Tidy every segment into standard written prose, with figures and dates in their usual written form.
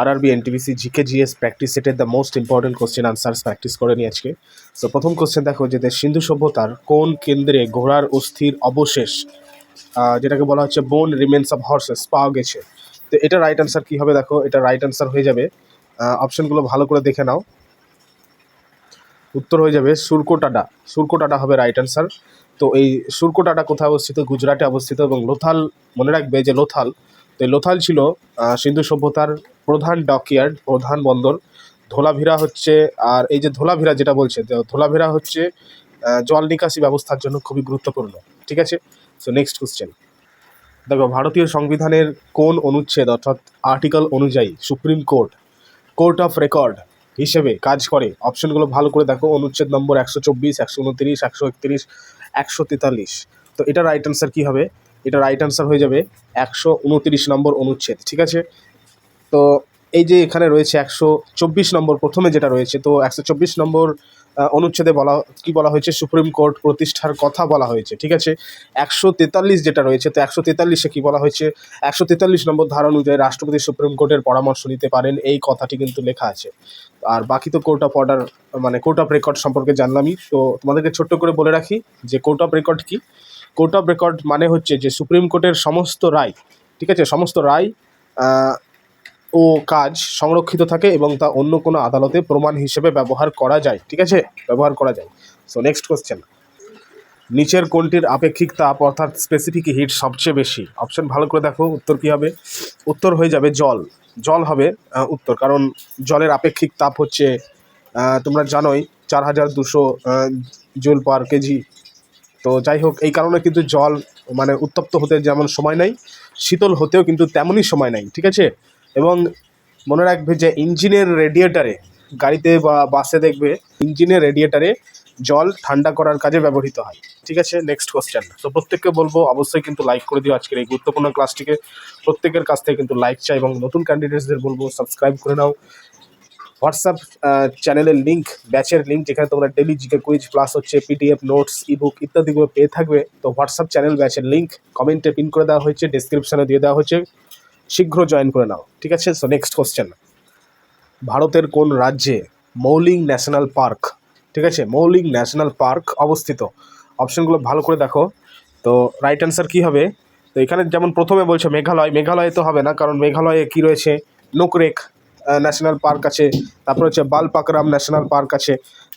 RRB NTPC GK GS practice সেটের the most important question answers practice করে নিই আজকে। সো প্রথম কোশ্চেন দেখো যে সিন্ধু সভ্যতার কোন কেন্দ্রে ঘোড়ার অস্থির অবশেষ যেটাকে বলা হচ্ছে বোন রিমেন্স অফ হর্সেস পাওয়া গেছে। তো এটা রাইট আনসার কী হবে দেখো, এটা রাইট আনসার হয়ে যাবে, অপশনগুলো ভালো করে দেখে নাও, উত্তর হয়ে যাবে সুরকোটাডা। সুরকোটাডা হবে রাইট আনসার। তো এই সুরকোটাডা কোথায় অবস্থিত? গুজরাটে অবস্থিত। এবং লোথাল, মনে রাখবে যে লোথাল, তো এই লোথাল ছিল সিন্ধু সভ্যতার প্রধান ডকইয়ার্ড, প্রধান বন্দর। ধোলাভিরা হচ্ছে, আর এই যে ধোলাভিরা যেটা বলছে, ধোলাভিরা হচ্ছে জল নিকাশি ব্যবস্থার জন্য খুবই গুরুত্বপূর্ণ। ঠিক আছে, সো নেক্সট কোশ্চেন দেখো, ভারতীয় সংবিধানের কোন অনুচ্ছেদ অর্থাৎ আর্টিকেল অনুযায়ী supreme court court of record হিসেবে কাজ করে? অপশনগুলো ভালো করে দেখো, অনুচ্ছেদ নম্বর 124, 129, 131, 143। তো এটা রাইট আনসার কী হবে? এটা রাইট আনসার হয়ে যাবে 129 নম্বর অনুচ্ছেদ। ঠিক আছে, তো এই যে এখানে রয়েছে 124 নম্বর প্রথমে যেটা রয়েছে, তো 124 নম্বর অনুচ্ছেদে বলা হয়েছে সুপ্রিম কোর্ট প্রতিষ্ঠার কথা বলা হয়েছে। ঠিক আছে, 143 যেটা রয়েছে, তো 143-এ কী বলা হয়েছে? 143 নম্বর ধারা অনুযায়ী রাষ্ট্রপতি সুপ্রিম কোর্টের পরামর্শ নিতে পারেন, এই কথাটি কিন্তু লেখা আছে। আর বাকি তো কোর্ট অফ অর্ডার মানে কোর্ট অফ রেকর্ড সম্পর্কে জানলামই। তো তোমাদেরকে ছোট্ট করে বলে রাখি যে কোর্ট অফ রেকর্ড কি। কোর্ট অফ রেকর্ড মানে হচ্ছে যে সুপ্রিম কোর্টের সমস্ত রায়, ঠিক আছে, সমস্ত রায় ও কাজ সংরক্ষিত থাকে এবং তা অন্য কোনো আদালতে প্রমাণ হিসেবে ব্যবহার করা যায়। ঠিক আছে, ব্যবহার করা যায়। সো নেক্সট কোশ্চেন, নিচের কোনটির আপেক্ষিক তাপ অর্থাৎ স্পেসিফিক হিট সবচেয়ে বেশি? অপশন ভালো করে দেখো, উত্তর কী হবে? উত্তর হয়ে যাবে জল। জল হবে উত্তর, কারণ জলের আপেক্ষিক তাপ হচ্ছে তোমরা জানোই 4200 জুল পার কেজি। তো যাই হোক, এই কারণে কিন্তু জল মানে উত্তপ্ত হতে যেমন সময় নেই, শীতল হতেও কিন্তু তেমনই সময় নেই। ঠিক আছে, এবং মনে রাখবে যে ইঞ্জিনের রেডিয়েটারে, গাড়িতে বা বাসে দেখবে ইঞ্জিনের রেডিয়েটারে জল ঠান্ডা করার কাজে ব্যবহৃত হয়। ঠিক আছে, নেক্সট কোশ্চেন। তো প্রত্যেককে বলবো অবশ্যই কিন্তু লাইক করে দিও আজকের এই গুরুত্বপূর্ণ ক্লাসটিকে। প্রত্যেকের কাছ থেকে কিন্তু লাইক চাই এবং নতুন ক্যান্ডিডেটসদের বলবো সাবস্ক্রাইব করে নাও। হোয়াটসঅ্যাপ চ্যানেলের লিঙ্ক, ব্যাচের লিঙ্ক, যেখানে তোমরা ডেলি জিকে কুইজ প্লাস হচ্ছে পিডিএফ নোটস, ইবুক ইত্যাদিগুলো পেয়ে থাকবে। তো হোয়াটসঅ্যাপ চ্যানেল ব্যাচের লিঙ্ক কমেন্টে পিন করে দেওয়া হয়েছে, ডেসক্রিপশনে দিয়ে দেওয়া হয়েছে, শীঘ্র জয়েন করে নাও। ঠিক আছে, সো নেক্সট কোশ্চেন, ভারতের কোন রাজ্যে মৌলিং ন্যাশনাল পার্ক, ঠিক আছে, মৌলিং ন্যাশনাল পার্ক অবস্থিত? অপশনগুলো ভালো করে দেখো। তো রাইট অ্যান্সার কী হবে? তো এখানে যেমন প্রথমে বলছে মেঘালয়, মেঘালয়ে তো হবে না, কারণ মেঘালয়ে কী রয়েছে? নোকরেক ন্যাশনাল পার্ক আছে, তারপর হচ্ছে বালপাকরাম ন্যাশনাল পার্ক আছে।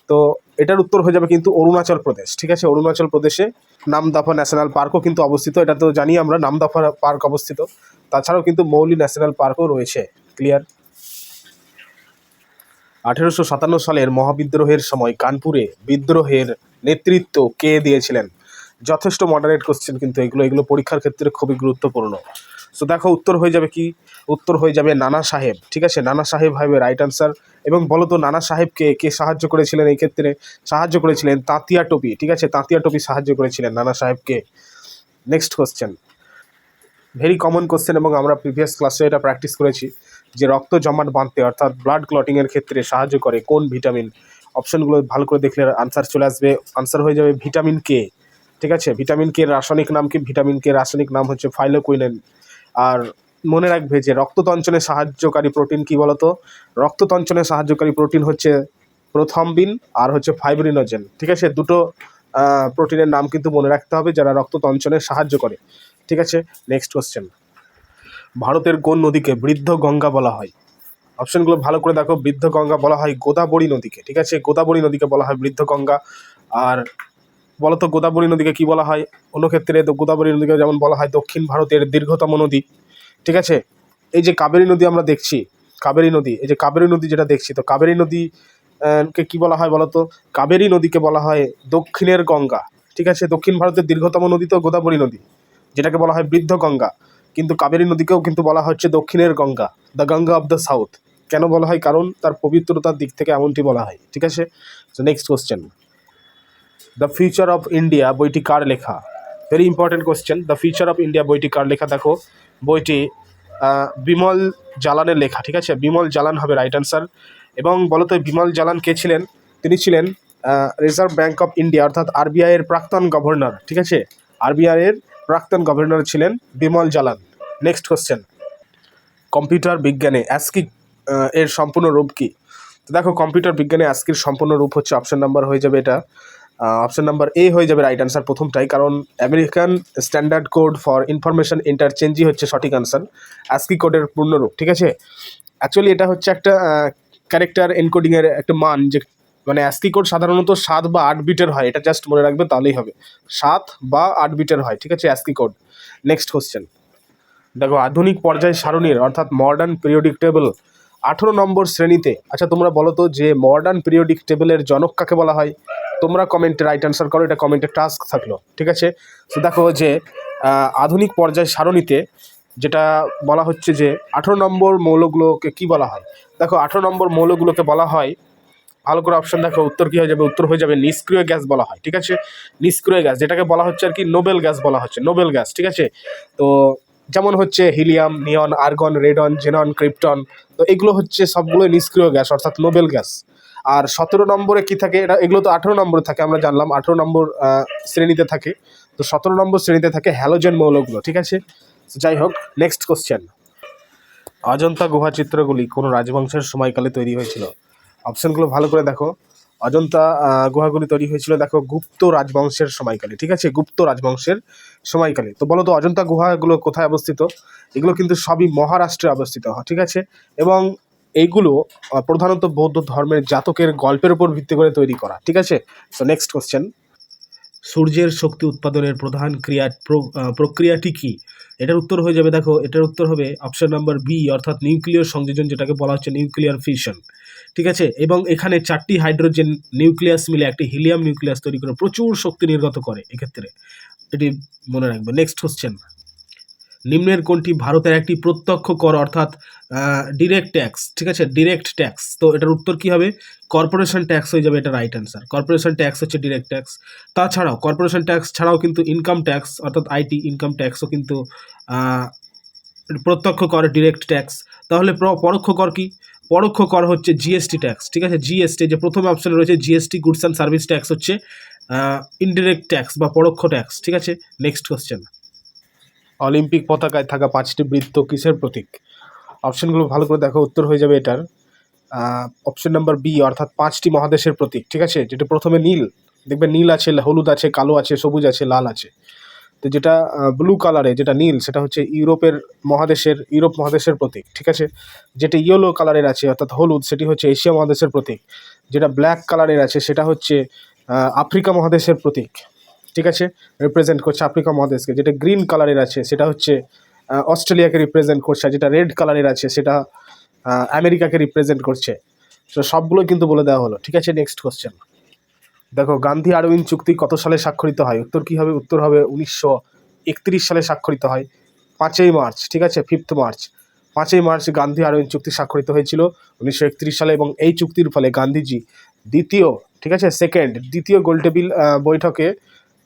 তো এটার উত্তর হয়ে যাবে কিন্তু অরুণাচল প্রদেশ। ঠিক আছে, অরুণাচল প্রদেশে নামদাফা ন্যাশনাল পার্কও কিন্তু অবস্থিত, এটা তো জানি আমরা, নামদাফা পার্ক অবস্থিত। তাছাড়াও কিন্তু মৌলি ন্যাশনাল পার্কও রয়েছে। ক্লিয়ার? 1857 সালের মহাবিদ্রোহের সময় কানপুরে বিদ্রোহের নেতৃত্ব কে দিয়েছিলেন? যথেষ্ট মডারেট কোশ্চেন কিন্তু এগুলো পরীক্ষার ক্ষেত্রে খুবই গুরুত্বপূর্ণ। সো দেখো, উত্তর হয়ে যাবে কি? উত্তর হয়ে যাবে নানা সাহেব। ঠিক আছে, নানা সাহেব হবে রাইট আনসার। এবং বলো তো নানা সাহেবকে কে সাহায্য করেছিলেন এই ক্ষেত্রে? সাহায্য করেছিলেন তাঁতিয়া টোপি। ঠিক আছে, তাঁতিয়া টোপি সাহায্য করেছিলেন নানা সাহেবকে। Next question, very common question এবং আমরা প্রিভিয়াস ক্লাসে এটা প্র্যাকটিস করেছি, যে রক্ত জমাট বাঁধতে অর্থাৎ ব্লাড ক্লটিংয়ের ক্ষেত্রে সাহায্য করে কোন ভিটামিন? অপশনগুলো ভালো করে দেখলে আনসার চলে আসবে। আনসার হয়ে যাবে ভিটামিন কে। ঠিক আছে, ভিটামিন কে রাসায়নিক নাম কি? ভিটামিন কে রাসায়নিক নাম হচ্ছে ফাইলোকুইনিন। আর মনে রাখবে যে রক্ততঞ্চনে সাহায্যকারী প্রোটিন কি বলতো? রক্ততঞ্চনে সাহায্যকারী প্রোটিন হচ্ছে প্রোথম্বিন আর হচ্ছে ফাইব্রিনোজেন। ঠিক আছে, দুটো প্রোটিনের নাম কিন্তু মনে রাখতে হবে যারা রক্ততঞ্চনে সাহায্য করে। ঠিক আছে, নেক্সট কোশ্চেন, ভারতের কোন নদীকে বৃদ্ধ গঙ্গা বলা হয়? অপশনগুলো ভালো করে দেখো, বৃদ্ধ গঙ্গা বলা হয় গোদাবরী নদীকে। ঠিক আছে, গোদাবরী নদীকে বলা হয় বৃদ্ধ গঙ্গা। আর বলতো গোদাবরী নদীকে কি বলা হয় অন্য ক্ষেত্রে? তো গোদাবরী নদীকে যেমন বলা হয় দক্ষিণ ভারতের দীর্ঘতম নদী। ঠিক আছে, এই যে কাবেরী নদী আমরা দেখছি, কাবেরী নদী, এই যে কাবেরী নদী যেটা দেখছি, তো কাবেরী নদী কে কি বলা হয় বলতো? কাবেরী নদীকে বলা হয় দক্ষিণের গঙ্গা। ঠিক আছে, দক্ষিণ ভারতের দীর্ঘতম নদী তো গোদাবরী নদী, যেটাকে বলা হয় বৃদ্ধ গঙ্গা। কিন্তু কাবেরী নদীকেও কিন্তু বলা হচ্ছে দক্ষিণের Ganga, the Ganga of the south. কেন বলা হয়? কারণ তার পবিত্রতার দিক থেকে এমনটি বলা হয়। ঠিক আছে, তো next question, the future of India বইটি কার লেখা? Very important question, the future of India বইটি কার লেখা? দেখো, বইটি বিমল জালানের লেখা। ঠিক আছে, বিমল জালান হবে রাইট আনসার। এবং বলতো বিমল জালান কে ছিলেন? তিনি ছিলেন রিজার্ভ ব্যাঙ্ক অফ ইন্ডিয়া অর্থাৎ আরবিআই এর প্রাক্তন গভর্নর। ঠিক আছে, আরবিআই এর প্রাক্তন গভর্নর ছিলেন Bimal Jalan. Next question, computer বিজ্ঞানে অ্যাস্কি এর সম্পূর্ণ রূপ কি? তো দেখো কম্পিউটার বিজ্ঞানে আজকের সম্পূর্ণ রূপ হচ্ছে অপশন নাম্বার হয়ে যাবে এটা, অপশন নাম্বার এ হয়ে যাবে রাইট আনসার প্রথমটাই, কারণ American standard code for information ইন্টারচেঞ্জই হচ্ছে সঠিক আনসার, আজকি কোডের পূর্ণরূপ। ঠিক আছে, অ্যাকচুয়ালি এটা হচ্ছে একটা ক্যারেক্টার এনকোডিংয়ের একটা মান, যে মানে অ্যাস্কি কোড সাধারণত 7 বা 8 বিটের হয়, এটা জাস্ট মনে রাখবে তাহলেই হবে, 7 বা 8 বিটের হয়। ঠিক আছে, অ্যাস্কি কোড। নেক্সট কোশ্চেন দেখো, আধুনিক পর্যায় সারণীর অর্থাৎ মডার্ন পিরিয়ডিক টেবল 18 নম্বর শ্রেণীতে, আচ্ছা তোমরা বলো তো যে মডার্ন পিরিয়ডিক টেবিলের জনক কাকে বলা হয়? তোমরা কমেন্টে রাইট আনসার করো, এটা কমেন্টে টাস্ক থাকলো। ঠিক আছে, তো দেখো যে আধুনিক পর্যায় সারণীতে যেটা বলা হচ্ছে যে 18 নম্বর মৌলগুলোকে কি বলা হয়? দেখো 18 নম্বর মৌলগুলোকে বলা হয়, ভালো করে অপশন দেখো, উত্তর কি হয়ে যাবে? উত্তর হয়ে যাবে নিষ্ক্রিয় গ্যাস বলা হয়। ঠিক আছে, নিষ্ক্রিয় গ্যাস, যেটাকে বলা হচ্ছে আর কি নোবেল গ্যাস বলা হচ্ছে, নোবেল গ্যাস। ঠিক আছে, তো যেমন হচ্ছে হিলিয়াম, নিয়ন, আর্গন, রেডন, জেনন, ক্রিপ্টন, তো এগুলো হচ্ছে সবগুলো নিষ্ক্রিয় গ্যাস অর্থাৎ নোবেল গ্যাস। আর 17 নম্বরে কি থাকে? এগুলো তো 18 নম্বরে থাকে, আমরা জানলাম 18 নম্বর শ্রেণীতে থাকে, তো 17 নম্বর শ্রেণীতে থাকে হ্যালোজেন মৌলগুলো। ঠিক আছে, যাই হোক, নেক্সট কোশ্চেন, অজন্তা গুহা চিত্রগুলি কোন রাজবংশের সময়কালে তৈরি হয়েছিল? অপশনগুলো ভালো করে দেখো, অজন্তা গুহাগুলি তৈরি হয়েছিল দেখো গুপ্ত রাজবংশের সময়কালে। ঠিক আছে, গুপ্ত রাজবংশের সময়কালে। তো বলো তো অজন্তা গুহাগুলো কোথায় অবস্থিত? এগুলো কিন্তু সবই মহারাষ্ট্রে অবস্থিত। ঠিক আছে, এবং এইগুলো প্রধানত বৌদ্ধ ধর্মের জাতকের গল্পের উপর ভিত্তি করে তৈরি করা। ঠিক আছে, সো নেক্সট কোশ্চেন, সূর্যের শক্তি উৎপাদনের প্রধান প্রক্রিয়াটি কি? এটার উত্তর হয়ে যাবে, দেখো এটার উত্তর হবে অপশন নাম্বার বি, অর্থাৎ নিউক্লিয় সংযোজন, যেটাকে বলা হচ্ছে নিউক্লিয়ার ফিশন। ঠিক আছে, এবং এখানে 4টি হাইড্রোজেন নিউক্লিয়াস মিলে একটি হিলিয়াম নিউক্লিয়াস তৈরি করে প্রচুর শক্তি নির্গত করে এক্ষেত্রে, এটি মনে রাখবে। নেক্সট কোশ্চেন, নিম্নের কোনটি ভারতের একটি প্রত্যক্ষ কর অর্থাৎ ডিরেক্ট ট্যাক্স? ঠিক আছে, ডিরেক্ট ট্যাক্স, তো এটার উত্তর কি হবে? কর্পোরেশন ট্যাক্স হয়ে যাবে এটা রাইট অ্যান্সার। কর্পোরেশন ট্যাক্স হচ্ছে ডিরেক্ট ট্যাক্স। তাছাড়াও কর্পোরেশন ট্যাক্স ছাড়াও কিন্তু ইনকাম ট্যাক্স অর্থাৎ আইটি ইনকাম ট্যাক্সও কিন্তু প্রত্যক্ষ কর, ডিরেক্ট ট্যাক্স। তাহলে পরোক্ষ কর কি? পরোক্ষ কর হচ্ছে জিএসটি ট্যাক্স। ঠিক আছে, জিএসটি যে প্রথম অপশনে রয়েছে GST, goods and service tax হচ্ছে ইনডিরেক্ট ট্যাক্স বা পরোক্ষ ট্যাক্স। ঠিক আছে, নেক্সট কোশ্চেন, অলিম্পিক পতাকায় থাকা 5টি বৃত্ত কিসের প্রতীক? অপশনগুলো ভালো করে দেখো, উত্তর হয়ে যাবে এটার অপশন নাম্বার বি, অর্থাৎ 5টি মহাদেশের প্রতীক। ঠিক আছে, যেটা প্রথমে নীল, দেখবে নীল আছে, হলুদ আছে, কালো আছে, সবুজ আছে, লাল আছে। তো যেটা ব্লু কালারে যেটা নীল, সেটা হচ্ছে ইউরোপ মহাদেশের প্রতীক। ঠিক আছে, যেটা ইয়েলো কালারের আছে অর্থাৎ হলুদ, সেটি হচ্ছে এশিয়া মহাদেশের প্রতীক। যেটা ব্ল্যাক কালারের আছে সেটা হচ্ছে আফ্রিকা মহাদেশের প্রতীক। ঠিক আছে, রিপ্রেজেন্ট করছে আফ্রিকা মহাদেশকে। যেটা গ্রিন কালারের আছে সেটা হচ্ছে অস্ট্রেলিয়াকে রিপ্রেজেন্ট করছে, আর যেটা রেড কালারের আছে সেটা আমেরিকাকে রিপ্রেজেন্ট করছে। তো সবগুলো কিন্তু বলে দেওয়া হলো। ঠিক আছে, নেক্সট কোশ্চেন দেখো, গান্ধী আরউইন চুক্তি কত সালে স্বাক্ষরিত হয়? উত্তর কি হবে? উত্তর হবে 1931 সালে স্বাক্ষরিত হয়, 5ই মার্চ। ঠিক আছে, 5 মার্চ, 5ই মার্চ গান্ধী আরউইন চুক্তি স্বাক্ষরিত হয়েছিল 1931 সালে, এবং এই চুক্তির ফলে গান্ধীজি দ্বিতীয় গোলটেবিল বৈঠকে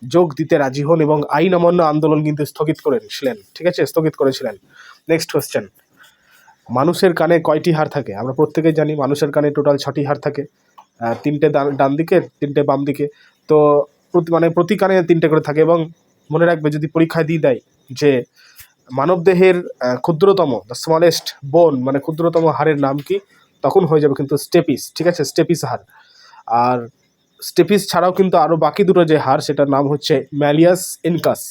যোগ দিতে রাজি হন এবং আইন অমান্য আন্দোলন কিন্তু স্থগিত করেছিলেন। ঠিক আছে, স্থগিত করেছিলেন। নেক্সট কোশ্চেন, মানুষের কানে কয়টি হাড় থাকে? আমরা প্রত্যেকেই জানি মানুষের কানে টোটাল 6টি হাড় থাকে, 3টে ডান দিকে, 3টে বাম দিকে। তো প্রতি কানে 3টে করে থাকে, এবং মনে রাখবে যদি পরীক্ষায় দিয়ে দেয় যে মানবদেহের ক্ষুদ্রতম, দ্য স্মলেস্ট বোন, মানে ক্ষুদ্রতম হাড়ের নাম কি, তখন হয়ে যাবে কিন্তু স্টেপিস। ঠিক আছে, স্টেপিস হাড়। আর স্টেপিস ছাড়াও কিন্তু আরও বাকি দুটো যে হাড়, সেটার নাম হচ্ছে ম্যালিয়াস ইনকাস।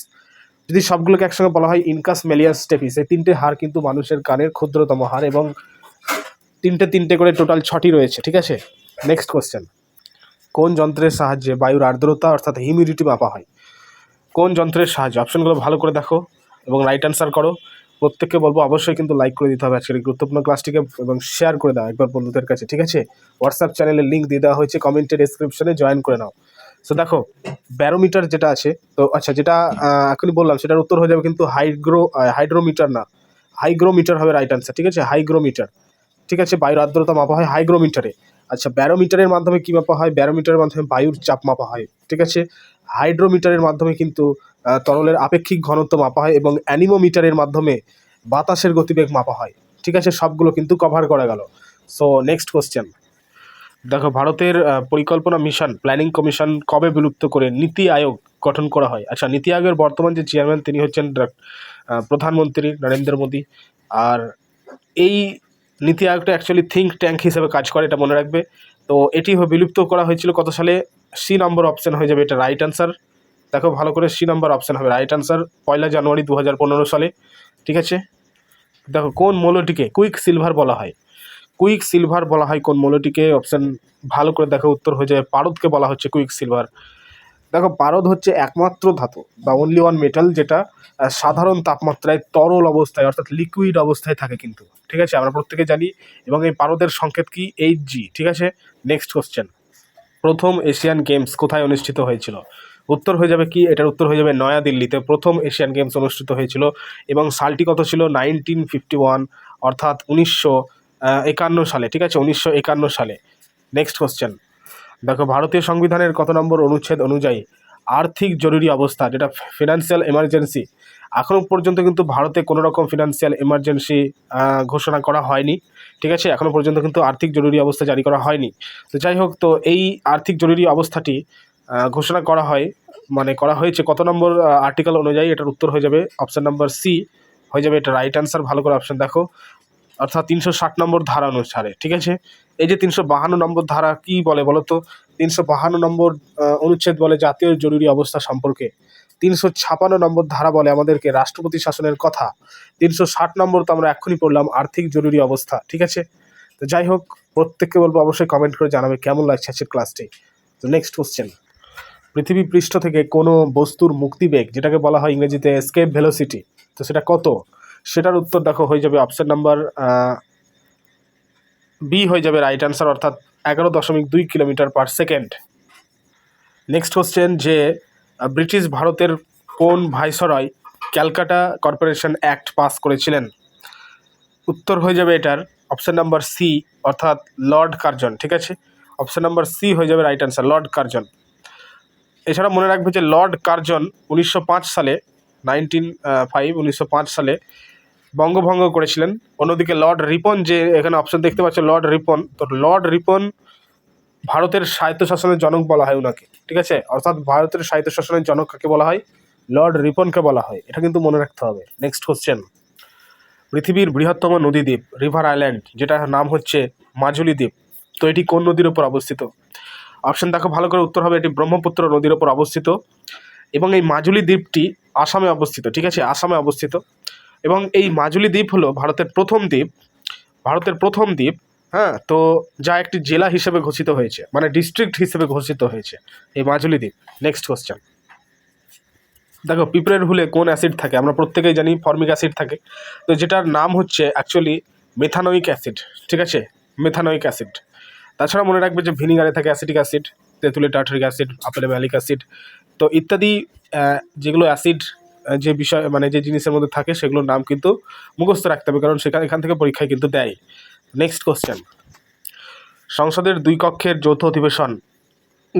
যদি সবগুলোকে একসঙ্গে বলা হয় ইনকাস, ম্যালিয়াস, স্টেপিস, এই 3টে হাড় কিন্তু মানুষের কানের ক্ষুদ্রতম হাড়, এবং 3টে করে টোটাল 6টি রয়েছে। ঠিক আছে, নেক্সট কোশ্চেন, কোন যন্ত্রের সাহায্যে বায়ুর আর্দ্রতা অর্থাৎ হিউমিডিটি মাপা হয়? কোন যন্ত্রের সাহায্যে? অপশনগুলো ভালো করে দেখো এবং রাইট অ্যান্সার করো। প্রত্যেককে বলবো অবশ্যই কিন্তু লাইক করে দিতে হবে আজকের এই গুরুত্বপূর্ণ ক্লাসটিকে, এবং শেয়ার করে দাও একবার বন্ধুদের কাছে। ঠিক আছে, হোয়াটসঅ্যাপ চ্যানেলের লিঙ্ক দিয়ে দেওয়া হয়েছে, কমেন্টের ডেসক্রিপশনে জয়েন করে নাও। সো দেখো, ব্যারোমিটার যেটা আছে, তো আচ্ছা যেটা এখনই বললাম সেটার উত্তর হয়ে যাবে কিন্তু হাইড্রোমিটার না, হাইগ্রোমিটার হবে রাইট অ্যান্সার। ঠিক আছে, হাইগ্রোমিটার। ঠিক আছে, বায়ুর আর্দ্রতা মাপা হয় হাইগ্রোমিটারে। আচ্ছা, ব্যারোমিটারের মাধ্যমে কি মাপা হয়? ব্যারোমিটারের মাধ্যমে বায়ুর চাপ মাপা হয়। ঠিক আছে, হাইড্রোমিটারের মাধ্যমে কিন্তু তরলের আপেক্ষিক ঘনত্ব মাপা হয়, এবং অ্যানিমোমিটারের মাধ্যমে বাতাসের গতিবেগ মাপা হয়। ঠিক আছে, সবগুলো কিন্তু কভার করা গেল। সো নেক্সট কোশ্চেন দেখো, ভারতের পরিকল্পনা মিশন প্ল্যানিং কমিশন কবে বিলুপ্ত করে নীতি আয়োগ গঠন করা হয়? আচ্ছা, নীতি আয়োগের বর্তমান যে চেয়ারম্যান তিনি হচ্ছেন প্রধানমন্ত্রী নরেন্দ্র মোদী। আর এই নীতি আয়োগটা অ্যাকচুয়ালি থিঙ্ক ট্যাঙ্ক হিসেবে কাজ করে, এটা মনে রাখবে। তো এটি বিলুপ্ত করা হয়েছিল কত সালে? সি নম্বর অপশান হয়ে যাবে এটা রাইট অ্যান্সার। দেখো ভালো করে, সি নম্বর অপশান হবে রাইট অ্যান্সার, 1 জানুয়ারি 2015 সালে। ঠিক আছে, দেখো কোন মৌলটিকে কুইক সিলভার বলা হয়? কুইক সিলভার বলা হয় কোন মৌলটিকে? অপশান ভালো করে দেখো, উত্তর হয়ে যাবে পারদকে বলা হচ্ছে কুইক সিলভার। দেখো পারদ হচ্ছে একমাত্র ধাতু বা অনলি ওয়ান মেটাল যেটা সাধারণ তাপমাত্রায় তরল অবস্থায় অর্থাৎ লিকুইড অবস্থায় থাকে কিন্তু। ঠিক আছে, আমরা প্রত্যেকে জানি। এবং এই পারদের সংকেত কি? Hg। ঠিক আছে, নেক্সট কোশ্চেন, প্রথম এশিয়ান গেমস কোথায় অনুষ্ঠিত হয়েছিল? উত্তর হয়ে যাবে কি? এটার উত্তর হয়ে যাবে নয়াদিল্লিতে প্রথম এশিয়ান গেমস অনুষ্ঠিত হয়েছিল। এবং সালটি কত ছিল? 1951, অর্থাৎ 1951 সালে। ঠিক আছে, 1951 সালে। নেক্সট কোশ্চেন, দেখো ভারতীয় সংবিধানের কত নম্বর অনুচ্ছেদ অনুযায়ী আর্থিক জরুরি অবস্থা, যেটা ফিনান্সিয়াল এমার্জেন্সি, এখনও পর্যন্ত কিন্তু ভারতে কোনো রকম ফিনান্সিয়াল এমার্জেন্সি ঘোষণা করা হয়নি। ঠিক আছে, এখনও পর্যন্ত কিন্তু আর্থিক জরুরি অবস্থা জারি করা হয়নি। তো যাই হোক, তো এই আর্থিক জরুরি অবস্থাটি ঘোষণা করা হয়, মানে করা হয়েছে কত নম্বর আর্টিকেল অনুযায়ী? এটার উত্তর হয়ে যাবে অপশান নাম্বার সি হয়ে যাবে এটা রাইট অ্যান্সার। ভালো করে অপশান দেখো, অর্থাৎ 360 নম্বর ধারা অনুসারে। ঠিক আছে, এই যে 352 নম্বর ধারা কি বলে বলো তো? 352 নম্বর অনুচ্ছেদ বলে জাতীয় জরুরি অবস্থা সম্পর্কে। 356 নম্বর ধারা বলে আমাদেরকে রাষ্ট্রপতি শাসনের কথা। 360 নম্বর তো আমরা এক্ষুনি পড়লাম আর্থিক জরুরি অবস্থা। ঠিক আছে, তো যাই হোক, প্রত্যেককে বলবো অবশ্যই কমেন্ট করে জানাবে কেমন লাগছে আজকের ক্লাসটি। তো নেক্সট কোশ্চেন, পৃথিবী পৃষ্ঠ থেকে কোনো বস্তুর মুক্তিবেগ, যেটাকে বলা হয় ইংরেজিতে এসকেপ ভেলোসিটি, তো সেটা কত? সেটার উত্তর দেখো হয়ে যাবে অপশান নাম্বার বি হয়ে যাবে রাইট অ্যান্সার, অর্থাৎ 11.2 kilometre per second. Next question, যে ব্রিটিশ ভারতের কোন viceroy Calcutta corporation act pass করেছিলেন? উত্তর হয়ে যাবে এটার অপশান নাম্বার সি, অর্থাৎ লর্ড কার্জন। ঠিক আছে, অপশান নাম্বার সি হয়ে যাবে রাইট অ্যান্সার, লর্ড কার্জন। এছাড়া মনে রাখবে যে লর্ড কার্জন 1905 সালে 1905 সালে বঙ্গভঙ্গ করেছিলেন। অন্যদিকে লর্ড রিপন, যে এখানে অপশন দেখতে পাচ্ছ লর্ড রিপন, তো লর্ড রিপন ভারতের স্বায়ত্তশাসনের জনক বলা হয় ওনাকে। ঠিক আছে, অর্থাৎ ভারতের স্বায়ত্তশাসনের জনক কাকে বলা হয়? লর্ড রিপনকে বলা হয়, এটা কিন্তু মনে রাখতে হবে। নেক্সট কোশ্চেন, পৃথিবীর বৃহত্তম নদী দ্বীপ রিভার আইল্যান্ড, যেটার নাম হচ্ছে মাজুলি দ্বীপ, তো এটি কোন নদীর উপর অবস্থিত? অপশন দেখো ভালো করে, উত্তর হবে এটি ব্রহ্মপুত্র নদীর উপর অবস্থিত। এবং এই মাজুলি দ্বীপটি আসামে অবস্থিত। ঠিক আছে, আসামে অবস্থিত। এবং এই মাজুলি দ্বীপ হলো ভারতের প্রথম দ্বীপ, ভারতের প্রথম দ্বীপ, হ্যাঁ, তো যা একটি জেলা হিসেবে ঘোষিত হয়েছে, মানে ডিস্ট্রিক্ট হিসেবে ঘোষিত হয়েছে এই মাজুলি দ্বীপ। নেক্সট কোশ্চেন, দেখো পিঁপড়ের হুলে কোন অ্যাসিড থাকে? আমরা প্রত্যেকেই জানি ফর্মিক অ্যাসিড থাকে, তো যেটার নাম হচ্ছে অ্যাকচুয়ালি মেথানোইক অ্যাসিড। ঠিক আছে, মেথানোইক অ্যাসিড। তাছাড়া মনে রাখবে যে ভিনিগারে থাকে অ্যাসিটিক অ্যাসিড, তেঁতুলে টার্টারিক অ্যাসিড, আপেলে ম্যালিক অ্যাসিড, তো ইত্যাদি যেগুলো অ্যাসিড যে বিষয় মানে যে জিনিসের মধ্যে থাকে সেগুলোর নাম কিন্তু মুখস্থ রাখতে হবে, কারণ এখান থেকে পরীক্ষায় কিন্তু দেয়। নেক্সট কোশ্চেন, সংসদের 2 কক্ষের যৌথ অধিবেশন,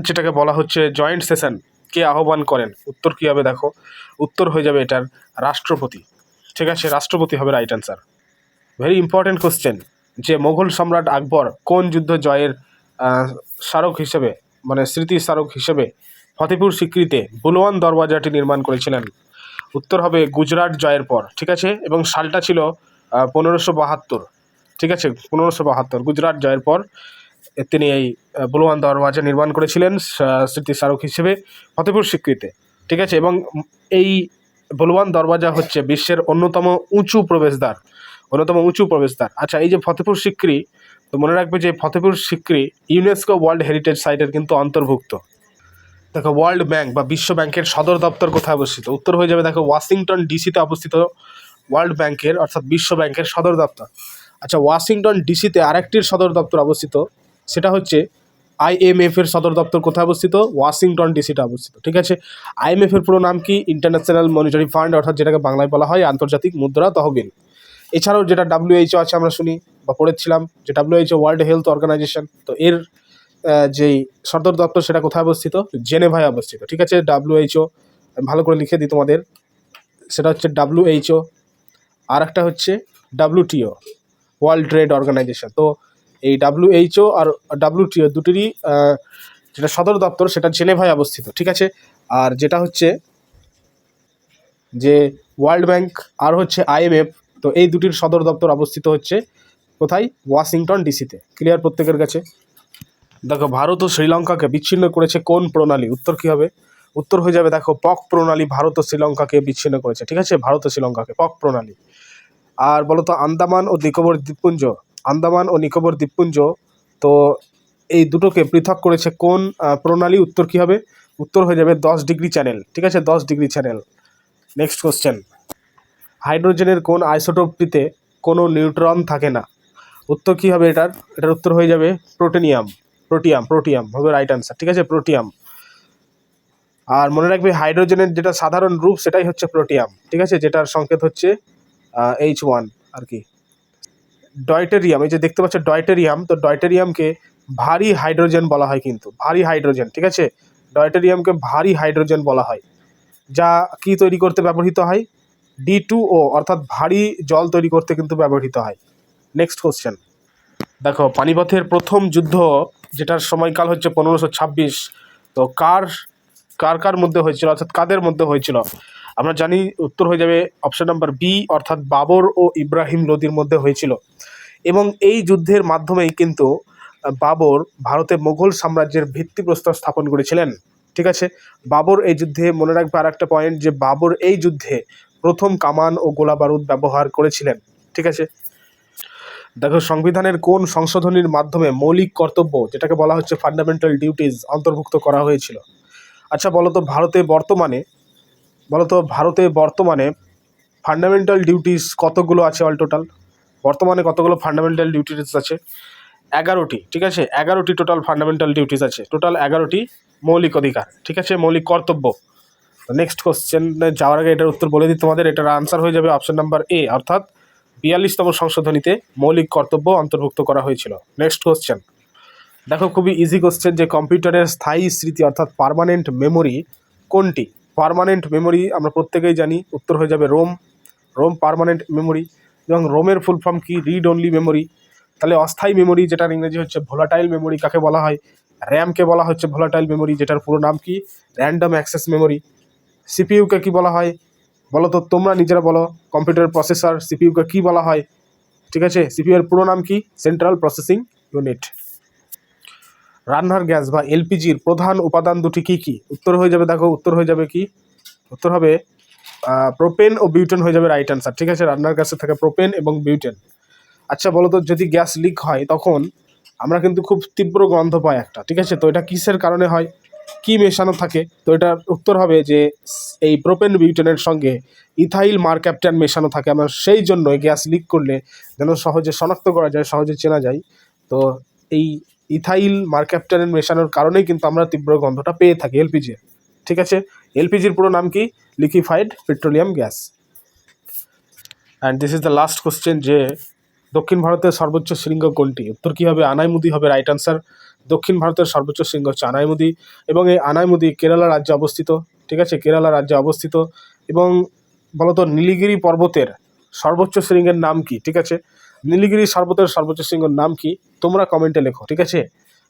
যেটাকে বলা হচ্ছে জয়েন্ট সেশন, কে আহ্বান করেন? উত্তর কী হবে দেখো, উত্তর হয়ে যাবে এটার রাষ্ট্রপতি। ঠিক আছে, রাষ্ট্রপতি হবে right answer. Very important question, যে মোগল সম্রাট আকবর কোন যুদ্ধ জয়ের স্মারক হিসেবে, মানে স্মৃতি স্মারক হিসেবে ফতেপুর সিক্রিতে বুলওয়ান দরওয়াজাটি নির্মাণ করেছিলেন? উত্তর হবে গুজরাট জয়ের পর। ঠিক আছে, এবং সালটা ছিল 1572। ঠিক আছে, 1572 গুজরাট জয়ের পর তিনি এই বুলওয়ান দরওয়াজা নির্মাণ করেছিলেন স্মৃতি স্মারক হিসেবে ফতেপুর সিক্রিতে। ঠিক আছে, এবং এই বুলওয়ান দরওয়াজা হচ্ছে বিশ্বের অন্যতম উঁচু প্রবেশদ্বার, অন্যতম উঁচু প্রবেশদ্বার। আচ্ছা, এই যে ফতেপুর সিক্রি, তো মনে রাখবে যে Fatehpur Sikri UNESCO world heritage সাইটের কিন্তু অন্তর্ভুক্ত। দেখো ওয়ার্ল্ড ব্যাংক বা বিশ্ব ব্যাংকের সদর দপ্তর কোথায় অবস্থিত? উত্তর হয়ে যাবে দেখো ওয়াশিংটন ডিসিতে অবস্থিত ওয়ার্ল্ড ব্যাংকের অর্থাৎ বিশ্ব ব্যাংকের সদর দপ্তর। আচ্ছা, ওয়াশিংটন ডিসিতে আরেকটির সদর দপ্তর অবস্থিত, সেটা হচ্ছে IMF এর সদর দপ্তর কোথায় অবস্থিত? ওয়াশিংটন ডিসিতে অবস্থিত। ঠিক আছে, IMF এর পুরো নাম কি? ইন্টারন্যাশনাল মনিটারি ফান্ড, অর্থাৎ যেটাকে বাংলায় বলা হয় আন্তর্জাতিক মুদ্রা তহবিল। এছাড়াও যেটা WHO আছে আমরা শুনি বা পড়েছিলাম যে WHO ওয়ার্ল্ড হেলথ অর্গানাইজেশন, তো এর যেই সদর দপ্তর সেটা কোথায় অবস্থিত? জেনেভায় অবস্থিত। ঠিক আছে, WHO ভালো করে লিখে দিই তোমাদের, সেটা হচ্ছে WHO, আর একটা হচ্ছে WTO ওয়ার্ল্ড ট্রেড অর্গানাইজেশন। তো এই WHO আর WTO দুটিরই যেটা সদর দপ্তর সেটা জেনেভায় অবস্থিত। ঠিক আছে, আর যেটা হচ্ছে যে ওয়ার্ল্ড ব্যাংক আর হচ্ছে IMF, তো এই দুটির সদর দপ্তর অবস্থিত হচ্ছে কোথায়? ওয়াশিংটন ডিসিতে। ক্লিয়ার প্রত্যেকের কাছে? দেখো ভারত ও শ্রীলঙ্কাকে বিচ্ছিন্ন করেছে কোন প্রণালী? উত্তর কী হবে? উত্তর হয়ে যাবে দেখো পক প্রণালী ভারত ও শ্রীলঙ্কাকে বিচ্ছিন্ন করেছে। ঠিক আছে, ভারত ও শ্রীলঙ্কাকে পক প্রণালী। আর বলো তো আন্দামান ও নিকোবর দ্বীপপুঞ্জ, আন্দামান ও নিকোবর দ্বীপপুঞ্জ, তো এই দুটোকে পৃথক করেছে কোন প্রণালী? উত্তর কী হবে? উত্তর হয়ে যাবে 10 ডিগ্রি চ্যানেল। ঠিক আছে, 10 ডিগ্রি চ্যানেল। নেক্সট কোশ্চেন, হাইড্রোজেনের কোন আইসোটোপটিতে কোনো নিউট্রন থাকে না? উত্তর কী হবে এটার? এটার উত্তর হয়ে যাবে প্রোটোনিয়াম। প্রোটিয়াম হবে রাইট অ্যান্সার। ঠিক আছে, প্রোটিয়াম। আর মনে রাখবে হাইড্রোজেনের যেটা সাধারণ রূপ সেটাই হচ্ছে প্রোটিয়াম। ঠিক আছে, যেটার সংকেত হচ্ছে H1 আর কি। ডয়টেরিয়াম, এই যে দেখতে পাচ্ছ ডয়টেরিয়াম, তো ডয়টেরিয়ামকে ভারী হাইড্রোজেন বলা হয়, কিন্তু ভারী হাইড্রোজেন। ঠিক আছে, ডয়টেরিয়ামকে ভারী হাইড্রোজেন বলা হয়, যা কি তৈরি করতে ব্যবহৃত হয়? D2O অর্থাৎ ভারী জল তৈরি করতে কিন্তু ব্যবহৃত হয়। নেক্সট কোশ্চেন, দেখো পানিপথের প্রথম যুদ্ধ যেটার সময়কাল হচ্ছে 1526, তো কার কার কার মধ্যে হয়েছিল, অর্থাৎ কাদের মধ্যে হয়েছিল? আমরা জানি উত্তর হয়ে যাবে অপশন নাম্বার বি, অর্থাৎ বাবর ও ইব্রাহিম লোদির মধ্যে হয়েছিল। এবং এই যুদ্ধের মাধ্যমেই কিন্তু বাবর ভারতে মুঘল সাম্রাজ্যের ভিত্তিপ্রস্তর স্থাপন করেছিলেন। ঠিক আছে, বাবর এই যুদ্ধে, মনে রাখবে আর একটা পয়েন্ট, যে বাবর এই যুদ্ধে প্রথম কামান ও গোলা বারুদ ব্যবহার করেছিলেন। ঠিক আছে, দেখো সংবিধানের কোন সংশোধনীর মাধ্যমে মৌলিক কর্তব্য, যেটাকে বলা হচ্ছে ফান্ডামেন্টাল ডিউটিজ, অন্তর্ভুক্ত করা হয়েছিল? আচ্ছা বলো তো ভারতে বর্তমানে ফান্ডামেন্টাল ডিউটিস কতগুলো আছে অল টোটাল? বর্তমানে কতগুলো ফান্ডামেন্টাল ডিউটিস আছে? 11টি। ঠিক আছে, 11টি টোটাল ফান্ডামেন্টাল ডিউটিস আছে, টোটাল 11টি মৌলিক অধিকার। ঠিক আছে, মৌলিক কর্তব্য। নেক্সট কোশ্চেনে যাওয়ার আগে এটার উত্তর বলে দিই তোমাদের, এটার আনসার হয়ে যাবে অপশন নাম্বার এ, অর্থাৎ 42তম সংশোধনীতে মৌলিক কর্তব্য অন্তর্ভুক্ত করা হয়েছিল। নেক্সট কোশ্চেন, দেখো খুবই ইজি কোশ্চেন, যে কম্পিউটারের স্থায়ী স্মৃতি অর্থাৎ পার্মানেন্ট মেমোরি কোনটি? পার্মানেন্ট মেমোরি আমরা প্রত্যেকেই জানি, উত্তর হয়ে যাবে রোম পার্মানেন্ট মেমোরি। এবং রোমের ফুল ফর্ম কি? Read only memory. তাহলে অস্থায়ী মেমোরি, যেটার ইংরেজি হচ্ছে ভোলাটাইল মেমোরি, কাকে বলা হয়? র্যামকে বলা হচ্ছে ভোলাটাইল মেমোরি, যেটার পুরো নাম কি? Random access memory. সিপিইউকে কি বলা হয়? বলো তো, তোমরা নিজেরা বলো, কম্পিউটার প্রসেসর সিপিইউকে কি বলা হয়? ঠিক আছে, সিপিইউ এর পুরো নাম কি? Central processing unit. রান্নার গ্যাস বা এলপিজির প্রধান উপাদান দুটি কি কি? উত্তর হয়ে যাবে, দেখো উত্তর হয়ে যাবে কি? উত্তর হবে প্রোপেন ও বিউটেন হয়ে যাবে রাইট অ্যান্সার। ঠিক আছে, রান্নার গ্যাসে থাকে প্রোপেন এবং বিউটেন। আচ্ছা বলো তো, যদি গ্যাস লিক হয় তখন আমরা কিন্তু খুব তীব্র গন্ধ পাই একটা। ঠিক আছে, তো এটা কিসের কারণে হয়? কি মেশানো থাকে? তো এটার উত্তর হবে যে এই প্রোপেন বিউটেনের সঙ্গে ইথাইল মারক্যাপটান মেশানো থাকে। আমরা সেই জন্য গ্যাস লিক করলে যেন সহজে শনাক্ত করা যায়, সহজে চেনা যায়, তো এই ইথাইল মারক্যাপটান মেশানোর কারণেই কিন্তু আমরা তীব্র গন্ধটা পেয়ে থাকি এলপিজি। ঠিক আছে, এলপিজির পুরো নাম কি? Liquefied petroleum gas. And this is the last question, যে দক্ষিণ ভারতের সর্বোচ্চ শৃঙ্গ কোনটি? উত্তর কী হবে? আনাইমুদি হবে রাইট অ্যান্সার। দক্ষিণ ভারতের সর্বোচ্চ শৃঙ্গ হচ্ছে আনাইমুদি, এবং এই আনাইমুদি কেরালা রাজ্যে অবস্থিত। ঠিক আছে, কেরালা রাজ্যে অবস্থিত। এবং বলতো নীলগিরি পর্বতের সর্বোচ্চ শৃঙ্গের নাম কি? ঠিক আছে, নীলগিরি পর্বতের সর্বোচ্চ শৃঙ্গের নাম কি? তোমরা কমেন্টে লেখো। ঠিক আছে,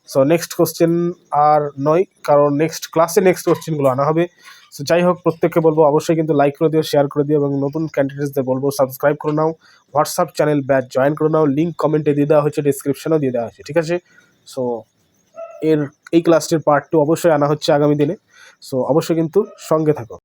সো নেক্সট কোশ্চেন আর নয়, কারণ নেক্সট ক্লাসে নেক্সট কোশ্চেনগুলো আনা হবে। সো যাই হোক, প্রত্যেককে বলবো অবশ্যই কিন্তু লাইক করে দিও, শেয়ার করে দিও, এবং নতুন ক্যান্ডিডেটসদের বলবো সাবস্ক্রাইব করে নাও, হোয়াটসঅ্যাপ চ্যানেল ব্যাচ জয়েন করে নাও, লিঙ্ক কমেন্টে দিয়ে দেওয়া হয়েছে, ডিসক্রিপশনেও দিয়ে দেওয়া হয়েছে। ঠিক আছে, সো এই ক্লাসটির পার্ট 2 অবশ্যই আনা হচ্ছে আগামী দিনে। সো অবশ্যই কিন্তু সঙ্গে থাকো।